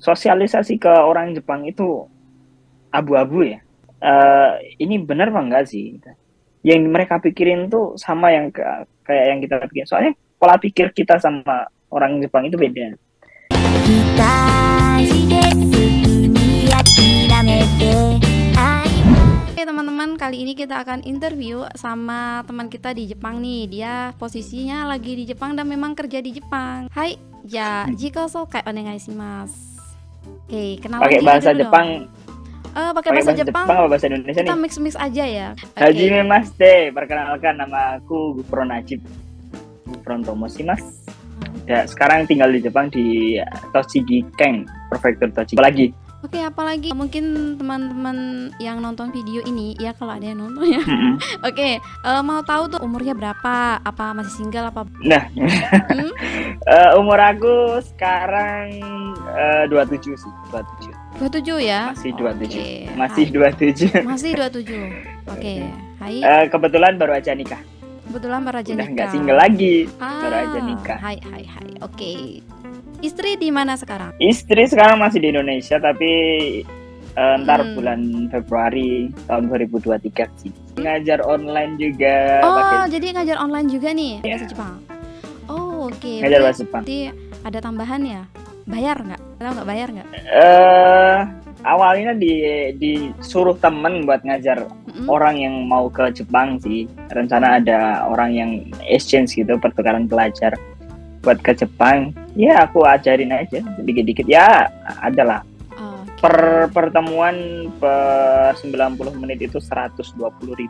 sosialisasi ke orang Jepang itu abu-abu ya. Ini benar apa enggak sih? Yang mereka pikirin tuh sama yang kayak yang kita pikirin. Soalnya pola pikir kita sama orang Jepang itu beda. Oke teman-teman, kali ini kita akan interview sama teman kita di Jepang nih. Dia posisinya lagi di Jepang dan memang kerja di Jepang. Hai, ya, jika so kayak onegai shimasu. Oke, kenalan Pakai diri bahasa dulu Jepang, dong. Pakai bahasa Jepang apa bahasa Indonesia kita nih? mix aja ya. Hajime Maste, perkenalkan nama aku Gufron Najib. Gufron Tomoshimasu. Ya, sekarang tinggal di Jepang di Tochigi Ken, Prefektur Tochigi. Apalagi? Oke, apalagi mungkin teman-teman yang nonton video ini ya, kalau ada yang nonton ya. Oke, mau tahu tuh umurnya berapa? Apa masih single apa? Nah, umur aku sekarang 27 sih, 27. 27 ya? Masih 27. Oke, Masih hai. 27. Masih 27. Oke, hai. Kebetulan baru aja nikah. Kebetulan baru aja Udah nikah. nggak single lagi, baru aja nikah. Hai. Oke. Istri di mana sekarang? Istri sekarang masih di Indonesia, tapi ntar bulan Februari tahun 2023 sih. Ngajar online juga. Oh, jadi ngajar online juga nih bahasa Jepang. Oh, oke. Ngajar bahasa Jepang. Berarti ada tambahan ya? Bayar nggak? Tahu nggak bayar nggak? Awalnya disuruh temen buat ngajar orang yang mau ke Jepang sih. Rencana ada orang yang exchange gitu, pertukaran pelajar buat ke Jepang. Ya aku ajarin aja dikit-dikit. Ya adalah. Per pertemuan per 90 menit itu 120.000.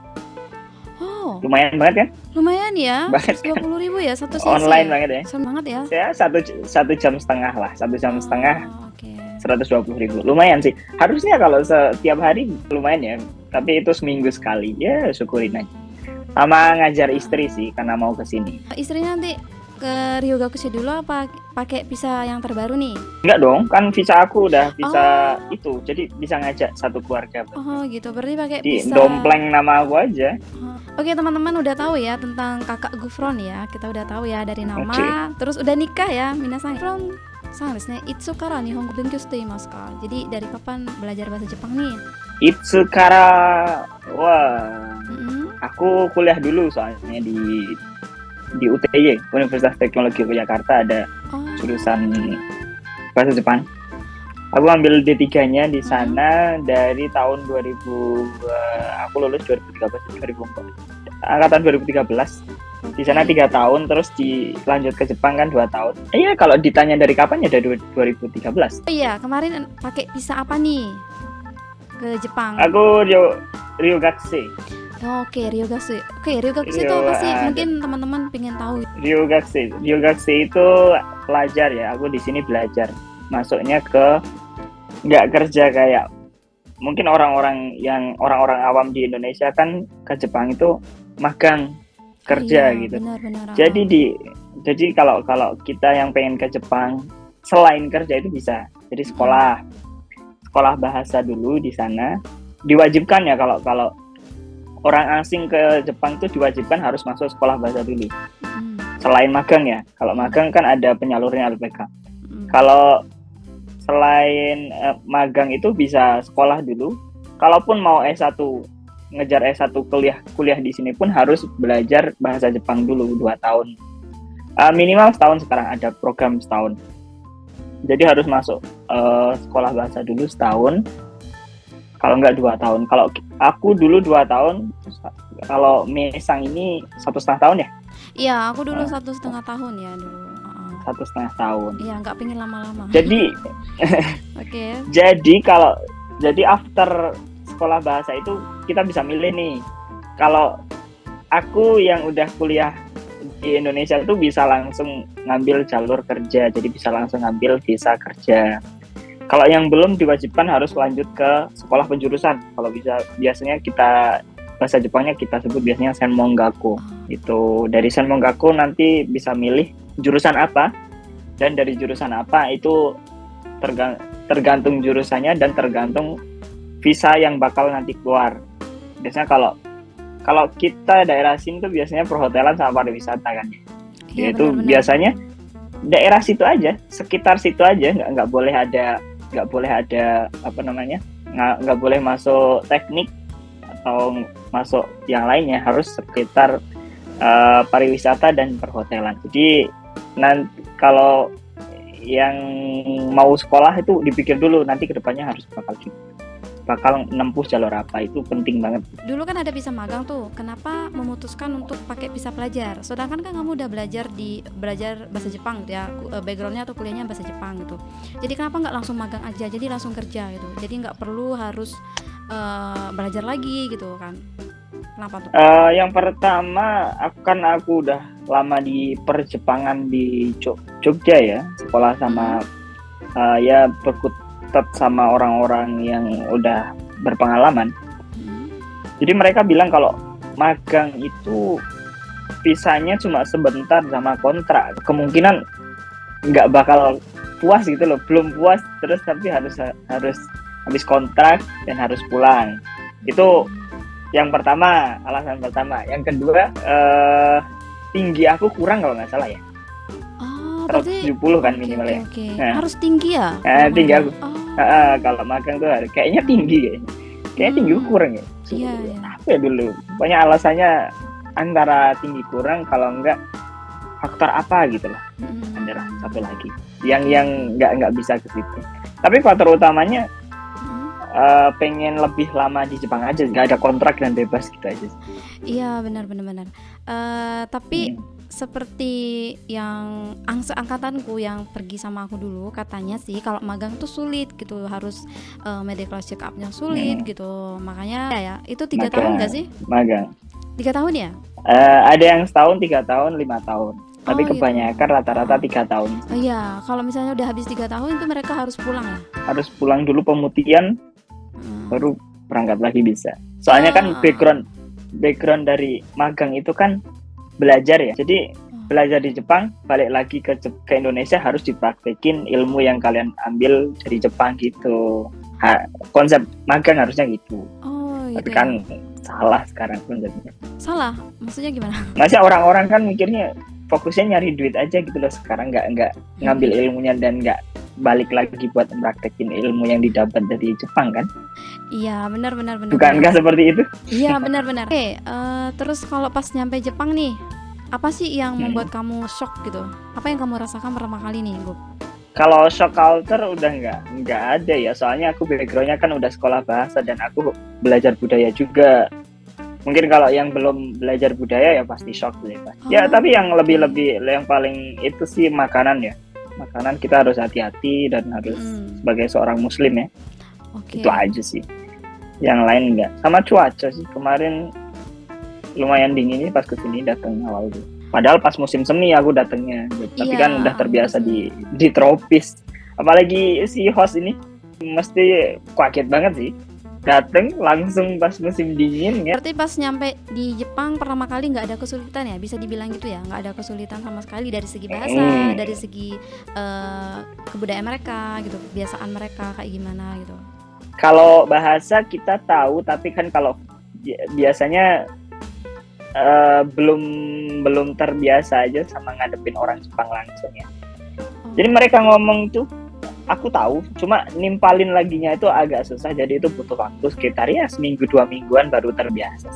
Oh, lumayan banget kan? Lumayan ya, 120.000 ya satu sesi. Online ya? banget ya. Seru banget ya. Ya satu jam setengah lah, 1 jam setengah. Okay. 120.000, lumayan sih. Harusnya kalau setiap hari lumayan ya, tapi itu seminggu sekali. Ya syukurin aja. Sama ngajar istri sih, karena mau kesini. Istrinya nanti ke Ryogakushi dulu apa pakai visa yang terbaru nih? Enggak dong, kan visa aku udah visa itu, jadi bisa ngajak satu keluarga. Oh gitu, berarti pakai visa. Dompleng nama aku aja. Oke teman-teman, udah tahu ya tentang kakak Gufron ya. Kita udah tahu ya dari nama, terus udah nikah ya. Minasan Gufron sang desu ne. Itsukara nihongo benkyou shite imasu ka? Jadi dari kapan belajar bahasa Jepang nih? Itsukara, wah. Aku kuliah dulu soalnya di UTY, Universitas Teknologi Yogyakarta, ada jurusan bahasa Jepang. Aku ambil D3-nya di sana dari tahun 2000, aku lulus 2013, angkatan 2013. Di sana 3 tahun, terus dilanjut ke Jepang kan 2 tahun. Iya, kalau ditanya dari kapan ya dari 2013. Oh iya, kemarin pakai visa apa nih ke Jepang? Aku Ryogakushi. Oke, Ryogakushi. Oke, Ryogakushi itu apa sih? Mungkin teman-teman pengen tahu. Ryogakushi itu pelajar ya. Aku di sini belajar. Masuknya ke nggak kerja kayak mungkin orang-orang awam di Indonesia kan ke Jepang itu magang kerja gitu. Benar. Jadi kalau kita yang pengen ke Jepang selain kerja itu bisa. Jadi sekolah bahasa dulu di sana. Diwajibkan ya kalau orang asing ke Jepang tuh diwajibkan harus masuk sekolah bahasa dulu. Selain magang ya. Kalau magang kan ada penyalurnya LPK. Kalau selain magang itu bisa sekolah dulu. Kalaupun mau S1, ngejar S1 kuliah di sini pun harus belajar bahasa Jepang dulu 2 tahun. Minimal setahun, sekarang ada program setahun. Jadi harus masuk sekolah bahasa dulu setahun. Kalau enggak 2 tahun. Kalau aku dulu 2 tahun. Kalau Mesang ini 1,5 tahun ya? Iya, aku dulu 1,5 tahun ya dulu. 1,5 tahun. Iya, nggak pengen lama-lama. Jadi, Oke. Jadi after sekolah bahasa itu kita bisa milih nih. Kalau aku yang udah kuliah di Indonesia itu bisa langsung ngambil jalur kerja. Jadi bisa langsung ngambil visa kerja. Kalau yang belum diwajibkan harus lanjut ke sekolah penjurusan. Kalau biasanya kita bahasa Jepangnya kita sebut biasanya Senmongaku. Itu dari Senmongaku nanti bisa milih jurusan apa, dan dari jurusan apa itu tergantung jurusannya dan tergantung visa yang bakal nanti keluar. Biasanya kalau kita daerah sini tuh biasanya perhotelan sama pariwisata kan. Ya, itu biasanya daerah situ aja, sekitar situ aja, nggak boleh ada nggak boleh ada apa namanya, nggak boleh masuk teknik atau masuk yang lainnya, harus sekitar pariwisata dan perhotelan. Jadi nanti kalau yang mau sekolah itu dipikir dulu nanti kedepannya harus bakal menempuh jalur apa, itu penting banget. Dulu kan ada visa magang tuh, kenapa memutuskan untuk pakai visa pelajar? Sedangkan kan kamu udah belajar bahasa Jepang gitu ya, backgroundnya atau kuliahnya bahasa Jepang gitu. Jadi kenapa nggak langsung magang aja, jadi langsung kerja gitu? Jadi nggak perlu harus belajar lagi gitu kan? Kenapa tuh? Yang pertama, aku udah lama di perjepangan di Jogja ya, sekolah sama ya berkutat sama orang-orang yang udah berpengalaman. Jadi mereka bilang kalau magang itu visanya cuma sebentar sama kontrak, kemungkinan nggak bakal puas gitu loh, belum puas terus tapi harus habis kontrak dan harus pulang. Itu yang pertama, alasan pertama. Yang kedua, tinggi aku kurang kalau nggak salah ya. Oh, berarti 170 kan minimal ya. Nah, harus tinggi ya? Tinggi aku. Kalau magang tuh kayaknya tinggi kayaknya tinggi kurang ya. Iya. Apa ya dulu? Banyak alasannya, antara tinggi kurang, kalau enggak faktor apa gitu lah. Ada satu lagi yang nggak bisa ke situ. Tapi faktor utamanya pengen lebih lama di Jepang aja, nggak ada kontrak dan bebas gitu aja. Iya benar. Tapi seperti yang angkatanku yang pergi sama aku dulu, katanya sih kalau magang tuh sulit gitu, harus medical check up-nya sulit gitu. Makanya ya itu 3 tahun nggak sih? Magang 3 tahun ya? Ada yang setahun, 3 tahun, 5 tahun. Tapi kebanyakan gitu. Rata-rata 3 tahun. Oh iya, kalau misalnya udah habis 3 tahun itu mereka harus pulang ya? Harus pulang dulu pemutihan, baru berangkat lagi bisa. Soalnya kan background dari magang itu kan belajar ya. Jadi belajar di Jepang, balik lagi ke Indonesia harus dipraktekin ilmu yang kalian ambil dari Jepang gitu. Konsep magang harusnya gitu. Oh, gitu. Tapi kan salah sekarang konsepnya. Salah? Maksudnya gimana? Masih orang-orang kan mikirnya fokusnya nyari duit aja gitu loh sekarang, nggak ngambil ilmunya dan nggak balik lagi buat mempraktekin ilmu yang didapat dari Jepang kan? Iya benar. Bukankah seperti itu? Iya benar. Oke, terus kalau pas nyampe Jepang nih, apa sih yang membuat kamu shock gitu? Apa yang kamu rasakan pertama kali nih, Gup? Kalau shock culture udah nggak ada ya, soalnya aku backgroundnya kan udah sekolah bahasa dan aku belajar budaya juga. Mungkin kalau yang belum belajar budaya ya pasti shock sih. Ya tapi yang lebih yang paling itu sih makanan ya. Makanan kita harus hati-hati dan harus sebagai seorang muslim ya. Itu aja sih. Yang lain enggak. Sama cuaca sih, kemarin lumayan dingin pas kesini datang awal dulu. Padahal pas musim semi aku datangnya, tapi kan udah terbiasa di tropis. Apalagi si host ini mesti kaget banget sih. Datang langsung pas musim dingin ya. Berarti pas nyampe di Jepang pertama kali nggak ada kesulitan ya, bisa dibilang gitu ya, nggak ada kesulitan sama sekali dari segi bahasa, dari segi kebudayaan mereka gitu, kebiasaan mereka kayak gimana gitu. Kalau bahasa kita tahu, tapi kan kalau biasanya belum terbiasa aja sama ngadepin orang Jepang langsung ya. Jadi mereka ngomong tuh aku tahu, cuma nimpalin laginya itu agak susah, jadi itu butuh waktu sekitar ya seminggu 2 mingguan baru terbiasa.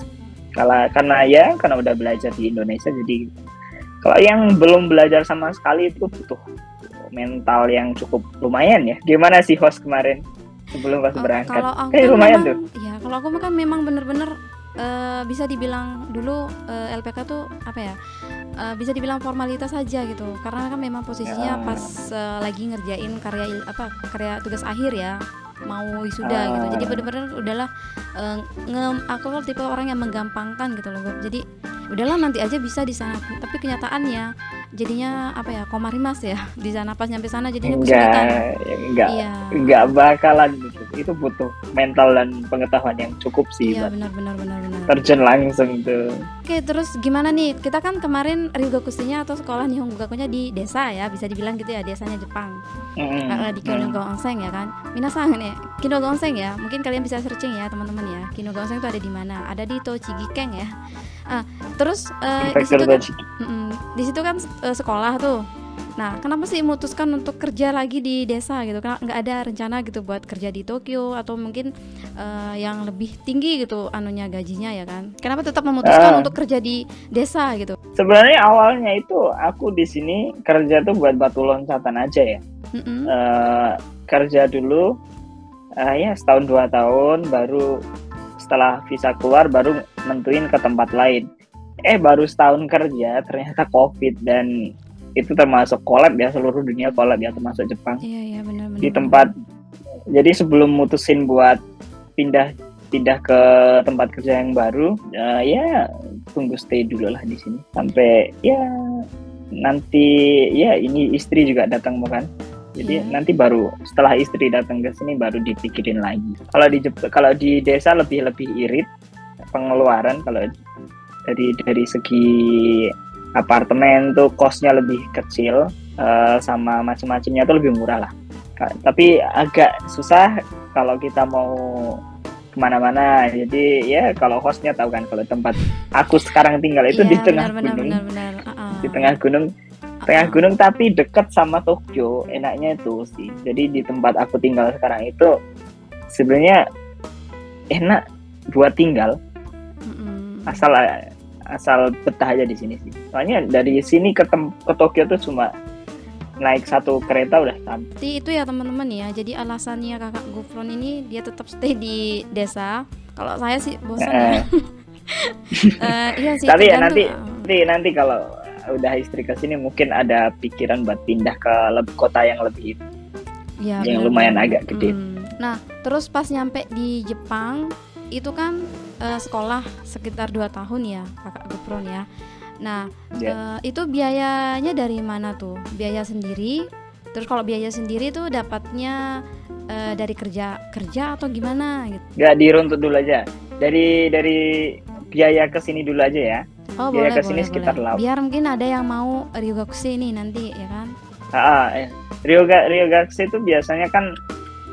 Karena udah belajar di Indonesia, jadi kalau yang belum belajar sama sekali itu butuh mental yang cukup lumayan ya. Gimana sih host kemarin sebelum pas berangkat? Kalau aku lumayan memang, tuh. Ya kalau aku kan memang bener-bener bisa dibilang dulu LPK tuh apa ya? Bisa dibilang formalitas saja gitu, karena kan memang posisinya pas lagi ngerjain karya tugas akhir ya, mau wisuda gitu. Jadi benar-benar udahlah aku tipe orang yang menggampangkan gitu loh. Jadi udahlah nanti aja bisa di sana. Tapi kenyataannya jadinya komarimas ya di sana, pas nyampe sana jadinya kesulitan. Enggak bakalan gitu. Itu butuh mental dan pengetahuan yang cukup sih. Iya benar. Terjun langsung tuh. Oke, terus gimana nih? Kita kan kemarin Ryugakushi-nya atau sekolah Nihon Gogaku-nya di desa ya, bisa dibilang gitu ya, desanya Jepang. Di Kinoga Onsen ya kan. Minasan nih, Kinoga Onsen ya. Mungkin kalian bisa searching ya, teman-teman ya. Kinoga Onsen itu ada di mana? Ada di Tochigi-ken ya. Terus di situ kan sekolah tuh. Nah, kenapa sih memutuskan untuk kerja lagi di desa gitu? Karena nggak ada rencana gitu buat kerja di Tokyo atau mungkin yang lebih tinggi gitu anunya gajinya ya kan? Kenapa tetap memutuskan untuk kerja di desa gitu? Sebenarnya awalnya itu aku di sini kerja tuh buat batu loncatan aja ya. Kerja dulu ya setahun 2 tahun, baru setelah visa keluar baru nentuin ke tempat lain. Baru setahun kerja ternyata COVID, dan itu termasuk collab ya, seluruh dunia collab ya, termasuk Jepang. Iya benar-benar. Di tempat, jadi sebelum mutusin buat pindah ke tempat kerja yang baru, ya tunggu stay dulu lah di sini sampai ya nanti ya ini istri juga datang bukan. Jadi nanti baru setelah istri datang ke sini baru dipikirin lagi. Kalau di desa lebih irit pengeluaran, kalau dari segi apartemen tuh kosnya lebih kecil, sama macam-macamnya tuh lebih murah lah. Tapi agak susah kalau kita mau kemana-mana. Jadi ya kalau hostnya tahu kan, kalau tempat aku sekarang tinggal itu di tengah gunung. Di tengah gunung tapi dekat sama Tokyo. Enaknya itu sih. Jadi di tempat aku tinggal sekarang itu sebenarnya enak buat tinggal. Asal betah aja di sini sih. Soalnya dari sini ke Tokyo tuh cuma naik 1 kereta udah sampai. Jadi itu ya teman-teman ya. Jadi alasannya kakak Gufron ini dia tetap stay di desa. Kalau saya sih bosan ya. Iya sih. Tapi ya nanti kalau udah istri ke sini mungkin ada pikiran buat pindah ke kota yang lebih ya, yang lumayan agak gede. Nah, terus pas nyampe di Jepang itu kan sekolah sekitar 2 tahun ya kakak Gufron ya. Nah itu biayanya dari mana tuh? Biaya sendiri? Terus kalau biaya sendiri tuh dapatnya dari kerja atau gimana gitu? Nggak diruntut dulu aja. Dari biaya kesini dulu aja ya. Oh biaya boleh, kesini sekitar 8. Biar mungkin ada yang mau Ryugakusei nih nanti ya kan? Ryugakusei itu biasanya kan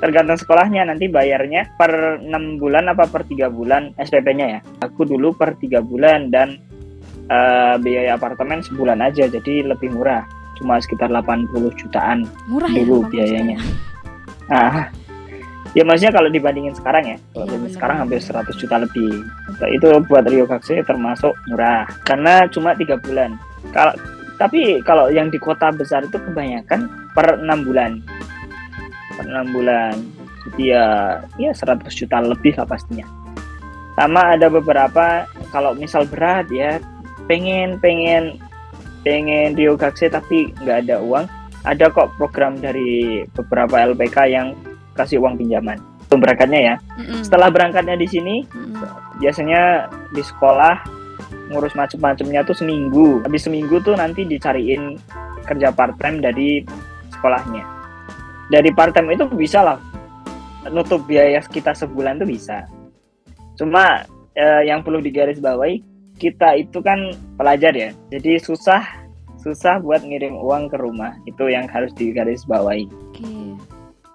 tergantung sekolahnya, nanti bayarnya per 6 bulan apa per 3 bulan SPP-nya ya. Aku dulu per 3 bulan dan biaya apartemen sebulan aja, jadi lebih murah, cuma sekitar 80 jutaan murah dulu ya, biayanya. Ya maksudnya kalau dibandingin sekarang ya, sekarang hampir 100 juta lebih. Itu buat Ryugakusei termasuk murah karena cuma 3 bulan. Tapi kalau yang di kota besar itu kebanyakan per 6 bulan. Jadi ya 100 juta lebih lah pastinya. Sama ada beberapa kalau misal berat ya, pengen Ryugakusei tapi nggak ada uang, ada kok program dari beberapa LPK yang kasih uang pinjaman untuk berangkatnya ya. Setelah berangkatnya di sini, biasanya di sekolah ngurus macam-macamnya tuh seminggu. Habis seminggu tuh nanti dicariin kerja part time dari sekolahnya. Dari part time itu bisa lah nutup biaya kita sebulan tuh bisa. Cuma yang perlu digarisbawahi, kita itu kan pelajar ya, jadi susah buat ngirim uang ke rumah. Itu yang harus digarisbawahi.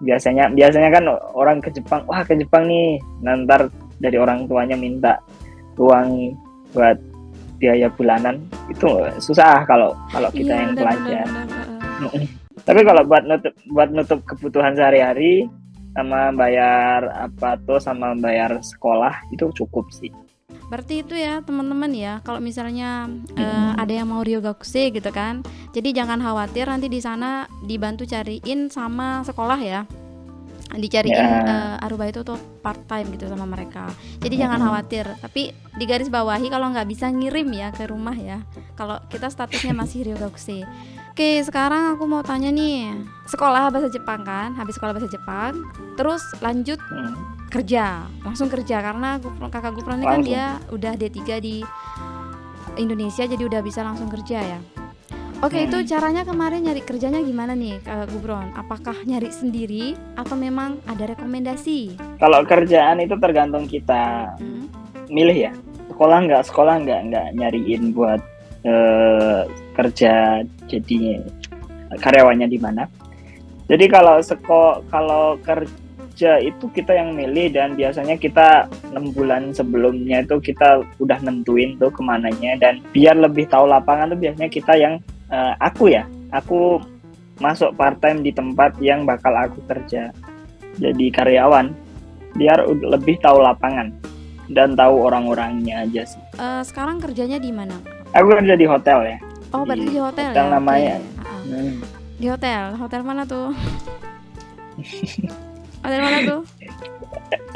Biasanya kan orang ke Jepang, wah ke Jepang nih, nanti dari orang tuanya minta uang buat biaya bulanan, itu susah kalau kita yang pelajar. Tapi kalau buat nutup kebutuhan sehari-hari sama bayar sama bayar sekolah itu cukup sih. Berarti itu ya teman-teman ya, kalau misalnya ada yang mau Ryugakusei gitu kan, jadi jangan khawatir, nanti di sana dibantu cariin sama sekolah ya, dicariin aruba itu tuh part time gitu sama mereka. Jadi jangan khawatir, tapi di garis bawahi kalau nggak bisa ngirim ya ke rumah ya, kalau kita statusnya masih Ryugakusei. Oke, sekarang aku mau tanya nih, sekolah bahasa Jepang kan, habis sekolah bahasa Jepang, terus lanjut langsung kerja karena kakak Gufron ini kan dia udah D3 di Indonesia, jadi udah bisa langsung kerja ya. Oke, itu caranya kemarin nyari kerjanya gimana nih kakak Gufron? Apakah nyari sendiri atau memang ada rekomendasi? Kalau kerjaan itu tergantung kita milih ya. Sekolah nggak nyariin buat kerja jadi karyawannya di mana. Jadi kalau kerja itu kita yang milih, dan biasanya kita 6 bulan sebelumnya itu kita udah nentuin tuh kemananya, dan biar lebih tahu lapangan tuh biasanya kita yang aku ya aku masuk part time di tempat yang bakal aku kerja jadi karyawan, biar lebih tahu lapangan dan tahu orang-orangnya aja sih. Sekarang kerjanya di mana? Aku kerja di hotel ya. Oh, berarti di hotel hotel ya? namanya. Oke. Di hotel mana tuh? Hotel mana tuh?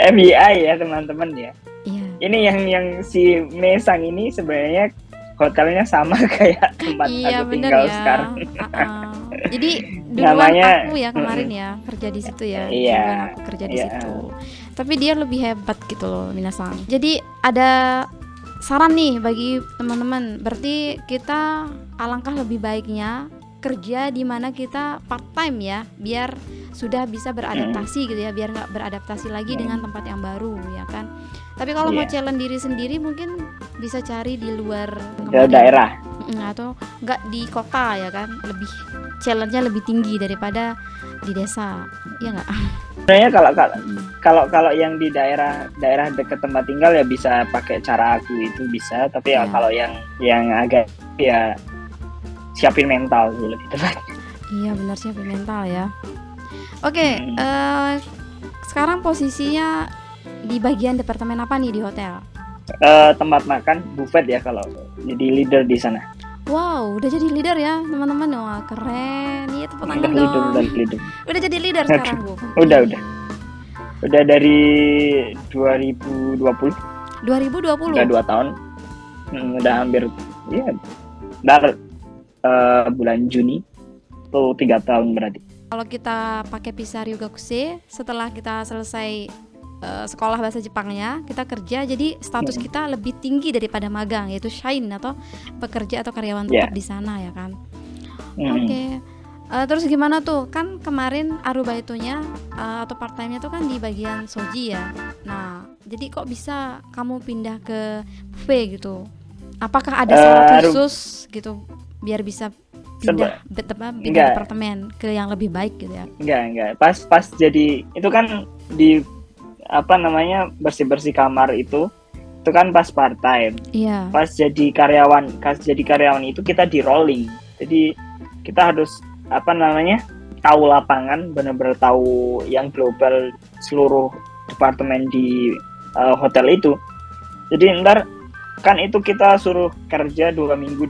FBI ya teman-teman ya. Iya. Ini yang si Mesang ini sebenarnya hotelnya sama kayak tempat aku bener tinggal ya. sekarang. Jadi duluan Namanya- aku ya kemarin ya kerja di situ ya. Iya, Duluan aku kerja di iya. situ. Tapi dia lebih hebat gitu loh, Minasang. Jadi ada saran nih bagi teman-teman. Berarti kita alangkah lebih baiknya kerja di mana kita part time ya, biar sudah bisa beradaptasi gitu ya, biar nggak beradaptasi lagi dengan tempat yang baru ya kan. Tapi kalau mau Iya. challenge diri sendiri mungkin bisa cari di luar Ke daerah. atau nggak di kota ya kan, lebih challenge-nya lebih tinggi daripada di desa ya nggak. Sebenarnya kalau yang di daerah dekat tempat tinggal ya bisa pakai cara aku itu bisa, tapi ya Iya. kalau yang agak ya siapin mental sih lebih tepat. Iya benar, siapin mental ya. Oke, sekarang posisinya di bagian departemen apa nih di hotel? Tempat makan buffet ya kalau jadi leader di sana. Wow, udah jadi leader ya teman-teman. Wah keren, iya tepuk tangan Udah dong. leader. Udah jadi leader sekarang Bu. Udah. Udah dari 2020, 2020. udah 2 tahun. Udah hampir ya dari bulan Juni tuh 3 tahun berarti. Kalau kita pakai visa Ryugakusei, setelah kita selesai sekolah bahasa Jepangnya, kita kerja, jadi status kita lebih tinggi daripada magang, yaitu shain atau pekerja atau karyawan tetap di sana ya kan. Oke. Terus gimana tuh? Kan kemarin aruba itunya atau part time-nya tuh kan di bagian soji ya. Nah, jadi kok bisa kamu pindah ke buffet gitu? Apakah ada syarat khusus gitu biar bisa pindah Enggak. departemen ke yang lebih baik gitu ya? Enggak. Pas jadi itu kan di bersih-bersih kamar itu kan pas part time. Iya. Pas jadi karyawan itu kita di rolling. Jadi kita harus tahu lapangan, benar-benar tahu yang global seluruh departemen di hotel itu. Jadi ntar kan itu kita suruh kerja 2 minggu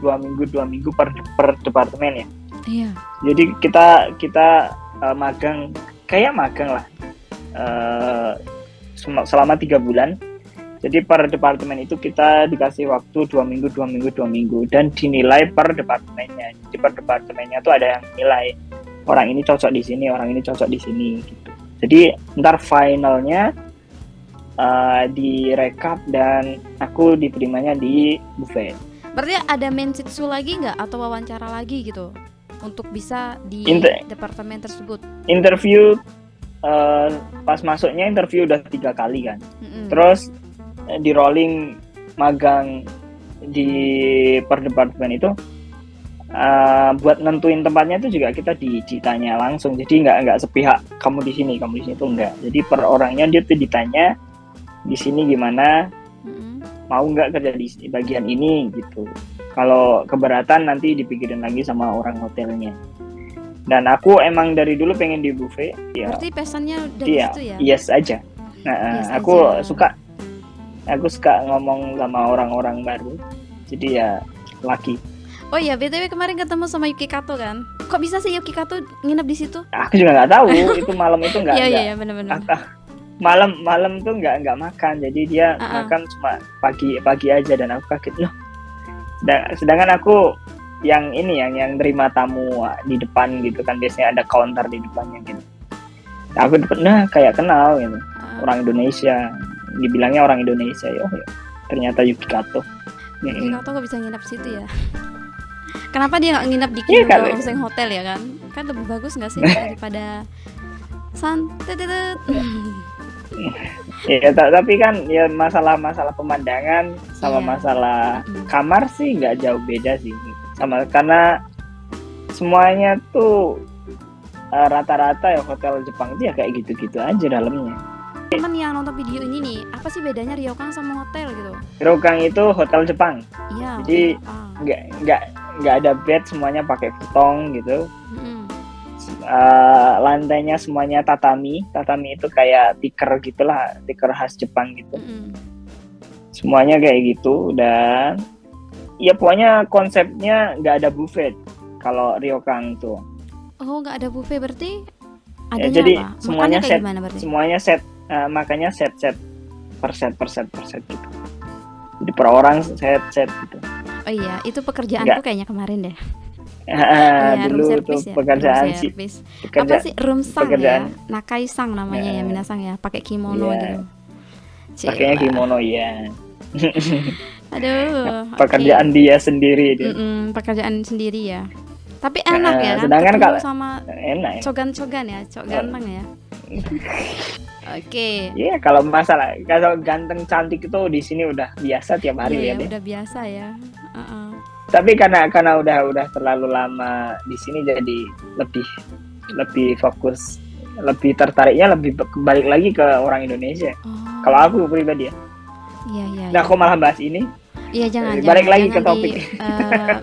per departemen ya. Iya. Jadi kita magang lah selama 3 bulan. Jadi per departemen itu kita dikasih waktu 2 minggu dan dinilai per departemennya. Jadi per departemennya tuh ada yang nilai orang ini cocok di sini, orang ini cocok di sini gitu. Jadi ntar finalnya direkap dan aku diterimanya di buffet. Berarti ada mensitsu lagi nggak atau wawancara lagi gitu untuk bisa di departemen tersebut? Interview pas masuknya interview udah 3 kali kan. Terus di rolling magang di per departemen itu buat nentuin tempatnya itu juga kita ditanya langsung. Jadi nggak sepihak kamu di sini itu enggak. Jadi per orangnya dia tuh ditanya di sini gimana, mau nggak kerja di bagian ini gitu. Kalau keberatan nanti dipikirin lagi sama orang hotelnya. Dan aku emang dari dulu pengen di buffet ya. Berarti pesannya dari situ ya? Yes aja. Nah, yes aku aja. suka ngomong sama orang-orang baru. Jadi ya laki. Oh iya, BTW kemarin ketemu sama Yuki Kato kan? Kok bisa sih Yuki Kato nginep di situ? Aku juga nggak tahu. Itu malam itu nggak. Iya benar-benar. Malam tuh nggak makan. Jadi dia makan cuma pagi aja dan aku kaget loh. Sedangkan aku yang terima tamu di depan gitu kan, biasanya ada counter di depannya gitu. Aku pernah kayak kenal gitu. Orang Indonesia, dibilangnya orang Indonesia ya. Ternyata Yuki Kato. Yuki Kato kok bisa nginep situ ya? Kenapa dia nggak nginep di Kyoto Onsen Hotel ya kan? Kan lebih bagus nggak sih daripada Ya, tapi kan ya masalah pemandangan sama masalah kamar sih nggak jauh beda sih, sama karena semuanya tuh rata-rata ya hotel Jepang itu ya kayak gitu-gitu aja dalamnya. Teman yang nonton video ini nih, apa sih bedanya Ryokan sama hotel gitu? Ryokan itu hotel Jepang. Iya. Jadi nggak ada bed, semuanya pakai futon gitu. Mm-mm. Lantainya semuanya tatami itu kayak tikar gitulah, tikar khas Jepang gitu. Mm-mm. Semuanya kayak gitu, dan ya pokoknya konsepnya nggak ada buffet kalau ryokan tuh. Oh, nggak ada buffet berarti Ya, adanya jadi apa? semuanya Makannya kayak set, gimana berarti? semuanya set, makanya set per set gitu. Jadi per orang set gitu. Oh iya, itu pekerjaanku Nggak, kayaknya kemarin deh. Iya, room dulu tuh service ya, room pekerjaan sih, service. Apa pekerja sih room sang ya? pekerjaan Nakai-sang namanya ya, minasang ya, pakai kimono gitu. ya pakainya Cila. kimono ya. Aduh, oke. Pekerjaan dia sendiri itu. Pekerjaan sendiri ya. Tapi enak ya kan, Sedangkan ketemu kalau sama enak. cogan-cogan ya, cok ganteng ya. Oke. Iya, kalau ganteng cantik itu di sini udah biasa tiap hari Iya ya, lihat ya. udah biasa ya. Uh-uh. Tapi karena udah terlalu lama di sini, jadi lebih fokus, lebih tertariknya lebih balik lagi ke orang Indonesia. Oh. Kalau aku pribadi ya. Iya iya. Nah, kok malah bahas ini? Iya jangan Balik lagi jangan ke topik.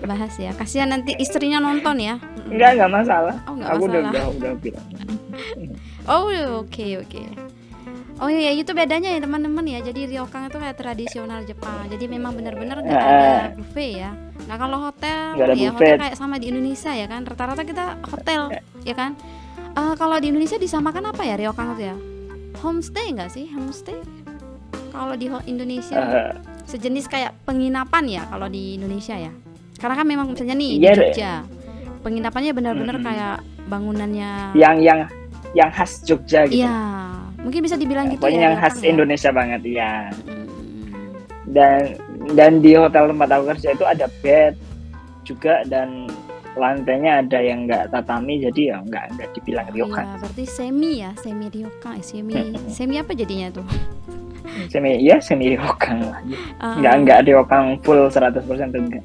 bahas ya. Kasihan nanti istrinya nonton ya. Enggak masalah. Oh, nggak Aku masalah. udah bilang. Oh oke. Oh iya itu bedanya ya teman-teman ya. Jadi ryokan itu kayak tradisional Jepang. Jadi memang benar-benar nggak ada buffet ya. Nah kalau hotel Nggak ada ya buffet. hotel kayak sama di Indonesia ya kan. Rata-rata kita hotel ya kan. Kalau di Indonesia disamakan apa ya ryokan itu ya? Homestay nggak sih? Homestay? Kalau di Indonesia sejenis kayak penginapan ya kalau di Indonesia ya. Karena kan memang misalnya nih di Jogja penginapannya benar-benar kayak bangunannya yang khas Jogja gitu. Iya, mungkin bisa dibilang gitu pokoknya ya. yang khas ya? Indonesia banget ya. Dan di hotel tempat aku kerja itu ada bed juga, dan lantainya ada yang nggak tatami, jadi ya nggak dibilang ryokan. Iya, berarti semi ryokan, semi apa jadinya tuh? Semi ryokan lah. Nggak ryokan full 100% enggak.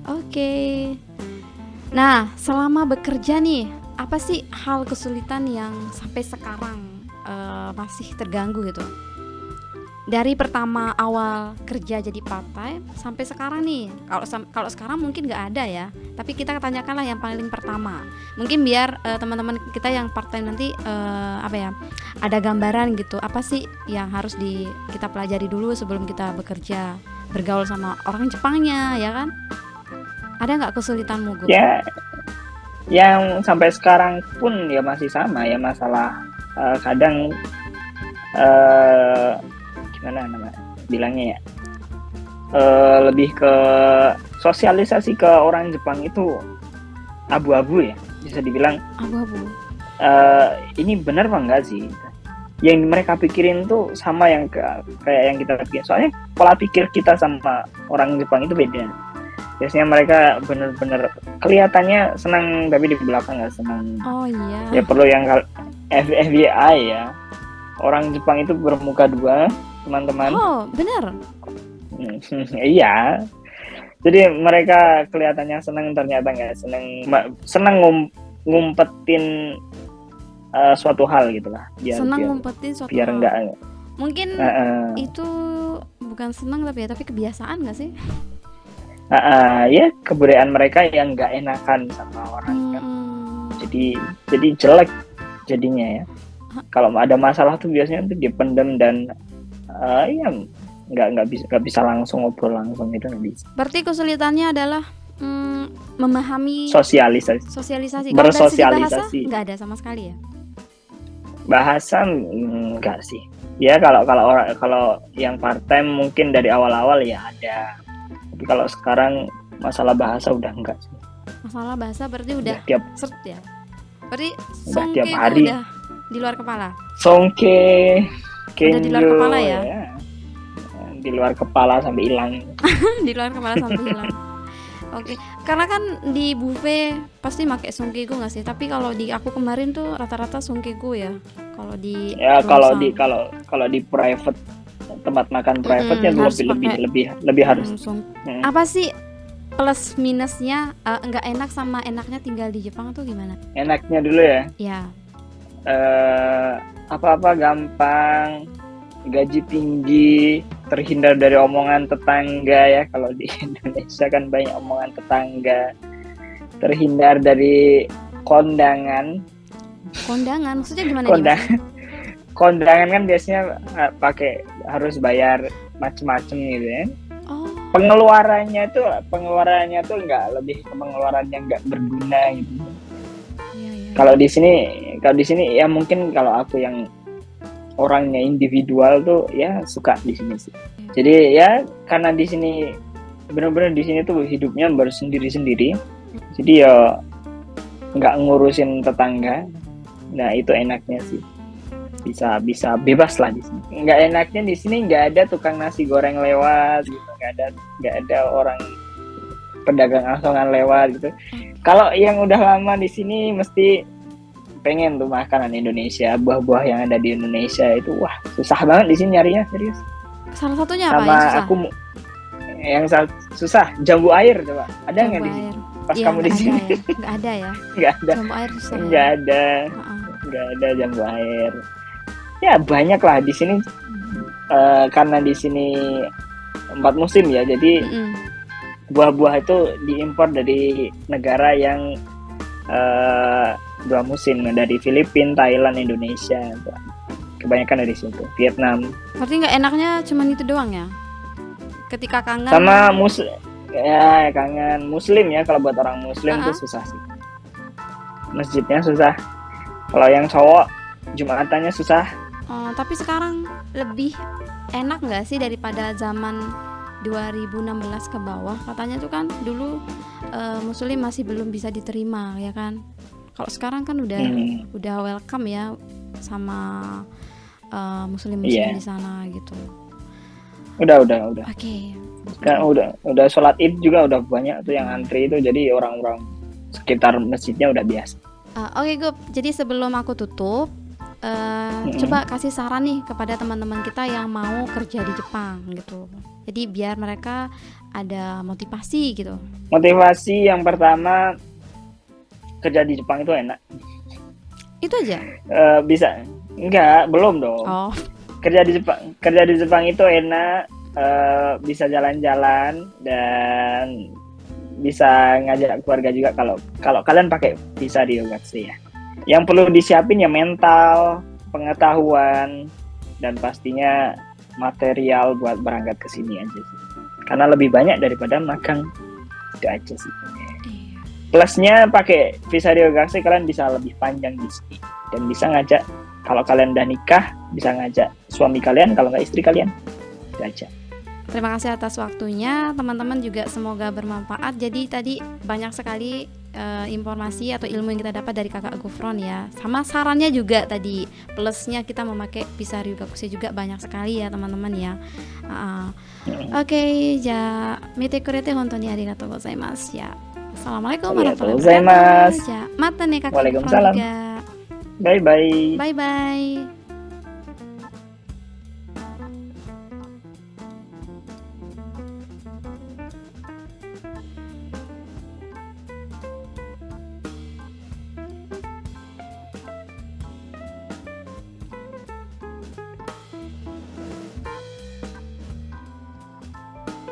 Oke. Nah, selama bekerja nih, apa sih hal kesulitan yang sampai sekarang masih terganggu gitu? Dari pertama awal kerja jadi part time sampai sekarang nih. Kalau sekarang mungkin nggak ada ya. Tapi kita tanyakanlah yang paling pertama. Mungkin biar teman-teman kita yang part time nanti ada gambaran gitu. Apa sih yang harus kita pelajari dulu sebelum kita bekerja, bergaul sama orang Jepangnya, ya kan? Ada nggak kesulitanmu, Gu? Ya, yang sampai sekarang pun ya masih sama ya, masalah kadang gimana namanya bilangnya ya, lebih ke sosialisasi ke orang Jepang itu abu-abu ya, bisa dibilang Abu-abu. ini benar apa enggak sih, yang mereka pikirin tuh sama yang kayak yang kita pikirin. Soalnya pola pikir kita sama orang Jepang itu beda. Biasanya mereka benar-benar kelihatannya senang, tapi di belakang nggak senang. Oh iya. Ya perlu yang FBI ya. Orang Jepang itu bermuka dua, teman-teman. Oh, benar. Iya. Jadi mereka kelihatannya senang, ternyata nggak senang. Senang ngumpetin suatu hal gitulah. Senang ngumpetin suatu biar hal. Enggak. Mungkin itu bukan senang tapi kebiasaan nggak sih? Ya kebudayaan mereka yang nggak enakan sama orang kan. Jadi jelek jadinya ya. Kalau ada masalah tuh biasanya tuh dipendam, dan ya nggak bisa langsung ngobrol langsung, itu nggak bisa. Berarti kesulitannya adalah memahami sosialisasi. Kalau dari segi bahasa Bersosialisasi. nggak ada sama sekali ya? Bahasa enggak sih. Ya kalau yang part time mungkin dari awal-awal ya ada. Tapi kalau sekarang masalah bahasa udah enggak sih. Masalah bahasa berarti udah seret ya? Berarti tiap songke hari. udah di luar kepala? Songke, kenjo, udah di luar kepala ya? Di luar kepala sampai hilang. Di luar kepala sampai hilang. Oke, karena kan di buffet pasti pakai songkego nggak sih? Tapi kalau di aku kemarin tuh rata-rata songkego ya. Kalau di kalau di private, tempat makan private-nya lebih harus. Apa sih plus minusnya nggak enak sama enaknya tinggal di Jepang tuh gimana? Enaknya dulu ya. Ya. Apa-apa gampang, gaji tinggi, terhindar dari omongan tetangga ya, kalau di Indonesia kan banyak omongan tetangga, terhindar dari kondangan. Kondangan maksudnya gimana nih, Kondang Mas? kondangan kan biasanya pakai harus bayar macem-macem gitu ya. Oh, Pengeluarannya tuh nggak, lebih ke pengeluaran yang nggak berguna gitu. iya iya. Kalau di sini ya mungkin kalau aku yang orangnya individual tuh ya suka di sini sih. Jadi ya karena di sini benar-benar di sini tuh hidupnya bersendiri-sendiri. Jadi ya nggak ngurusin tetangga. Nah, itu enaknya sih. Bisa bebas lah di sini. Nggak enaknya di sini nggak ada tukang nasi goreng lewat gitu, nggak ada orang pedagang asongan lewat gitu. Kalau yang udah lama di sini mesti pengen tuh makanan Indonesia, buah-buah yang ada di Indonesia itu, wah susah banget di sini nyarinya, serius. Salah satunya apa Sama yang susah? aku yang susah jambu air, coba ada nggak Jambu di sini? air. Pas Iya, kamu di sini nggak ada ya. nggak ada, Jambu air susah. Ya? nggak ada, Heeh. nggak ada jambu air. Ya banyak lah di sini, karena di sini 4 musim ya, jadi Mm-mm. buah-buah itu diimpor dari negara yang 2 musim, dari Filipina, Thailand, Indonesia, kebanyakan dari situ, Vietnam. Berarti nggak enaknya cuman itu doang ya? Ketika kangen Sama ya kangen muslim ya, kalau buat orang muslim tuh susah sih, masjidnya susah. Kalau yang cowok jumatannya susah. tapi sekarang lebih enak nggak sih daripada zaman 2016 ke bawah? Katanya tuh kan dulu muslim masih belum bisa diterima ya kan. Kalau sekarang kan udah welcome ya sama muslim Iya. di sana gitu. Udah. Oke. Kan udah sholat id juga udah banyak tuh yang antri itu, jadi orang-orang sekitar masjidnya udah biasa. Oke, Gup. Jadi sebelum aku tutup, coba kasih saran nih kepada teman-teman kita yang mau kerja di Jepang gitu. Jadi biar mereka ada motivasi gitu. Motivasi yang pertama, kerja di Jepang itu enak. Itu aja. Bisa enggak, belum dong. Oh, Kerja di Jepang itu enak, bisa jalan-jalan dan bisa ngajak keluarga juga kalau kalian pakai visa Ryugatsu ya. Yang perlu disiapin ya mental, pengetahuan, dan pastinya material buat berangkat ke sini aja sih. Karena lebih banyak daripada magang, itu aja sih. Plusnya pakai visa Ryugatsu kalian bisa lebih panjang di sini dan bisa ngajak, kalau kalian udah nikah bisa ngajak suami kalian, kalau nggak istri kalian, itu aja. terima kasih atas waktunya, teman-teman juga semoga bermanfaat. Jadi tadi banyak sekali informasi atau ilmu yang kita dapat dari Kakak Gufron ya. Sama sarannya juga tadi, plusnya kita memakai visa Ryugakusei juga banyak sekali ya teman-teman ya. Oke, ja mite kurete hontou ni arigatou gozaimasu ya. Assalamualaikum warahmatullahi wabarakatuh. Ja, mata nih Kakak Gufron Waalaikumsalam. juga. Bye bye. Bye bye.